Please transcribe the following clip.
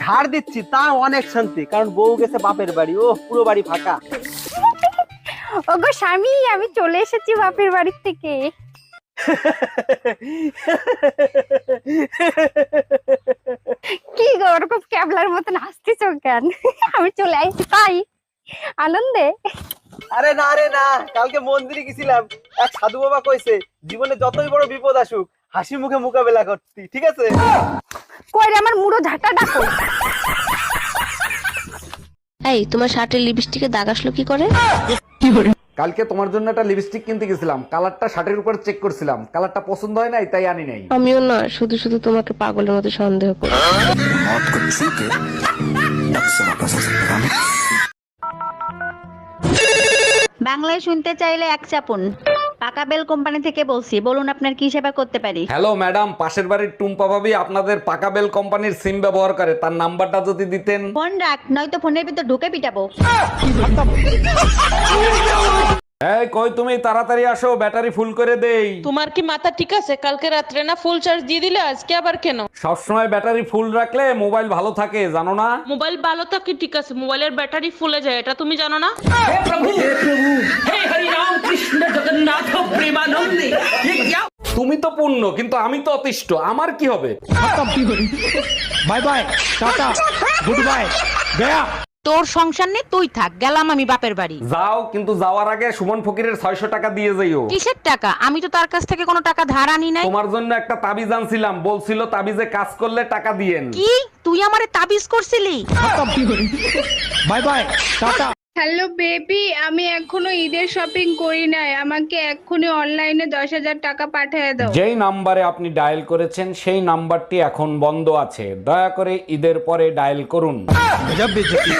ঝাড় দিচ্ছি তা অনেক শান্তি, কারণ বউ গেছে বাপের বাড়ি, ও পুরো বাড়ি ফাঁকা। ওগো স্বামী, আমি চলে এসেছি বাপের বাড়ি থেকে। কি গো ওরকম ক্যাবলার মতন হাসতেছো কেন? আমি চলে আসছি তাই আনন্দে। আরে না রে না, কালকে মন্দিরে গেছিলাম, এক সাধু বাবা কইছে জীবনে যতই বড় বিপদ আসুক হাসি মুখে মোকাবেলা করতি, ঠিক আছে? কই রে আমার মুড়ো ঝাঁটা ডাকো। এই তোমার শার্টের লিপস্টিকে দাগ আসলো কি করে? কালকে তোমার জন্য একটা লিপস্টিক কিনতে গেছিলাম, কালারটা শার্টের উপর চেক করছিলাম, কালারটা পছন্দ হয় নাই তাই আনি নাই। আমিও না শুধু শুধু তোমাকে পাগলের মতো সন্দেহ করি। বাংলায় শুনতে চাইলে এক চাপুন। পাকা বেল কোম্পানি থেকে বলছি, বলুন আপনার কি সেবা করতে পারি। হ্যালো ম্যাডাম, পাশের বাড়ির টুম্পা ভাবি আপনাদের পাকা বেল কোম্পানির সিম ব্যবহার করে, তার নাম্বারটা যদি দিতেন। ফোন রাখ, নয়তো ফোনের ভিতর ঢুকে পিটাবো। এই কই তুমি, তাড়াতাড়ি আসো, ব্যাটারি ফুল করে দেই। তোমার কি মাথা ঠিক আছে? কালকে রাত্রে না ফুল চার্জ দিয়ে দিলে, আজকে আবার কেন? সবসময় ব্যাটারি ফুল রাখলে মোবাইল ভালো থাকে, জানো না? মোবাইল ভালো থাকে ঠিক আছে, মোবাইলের ব্যাটারি ফুলে যায়, এটা তুমি জানো না? তুমি তো পূর্ণ, কিন্তু আমি তো অতিষ্ঠ, আমার কি হবে? Bye bye, tata, good bye, Gaya. তোর সংসার নেই, তুই থাক, গেলাম আমি বাপের বাড়ি। যাও, কিন্তু যাওয়ার আগে সুমন ফকিরের 600 টাকা দিয়ে যাইও। কিসের টাকা? আমি তো তার কাছ থেকে কোনো টাকা ধার আনি নাই। তোমার জন্য একটা তাবিজ আনছিলাম, বলছিল তাবিজে কাজ করলে টাকা দিয়েন। কি তুই আমারে তাবিজ করছিলি? Bye bye, tata. Hello baby, আমি এখনো ঈদের শপিং করি নাই, আমাকে এক্ষুনি অনলাইনে 10,000 টাকা পাঠিয়ে দাও। যেই নাম্বারে আপনি ডায়াল করেছেন সেই নাম্বারটি এখন বন্ধ আছে, দয়া করে ঈদের পরে ডায়াল করুন। গজব বেইজ্জতি।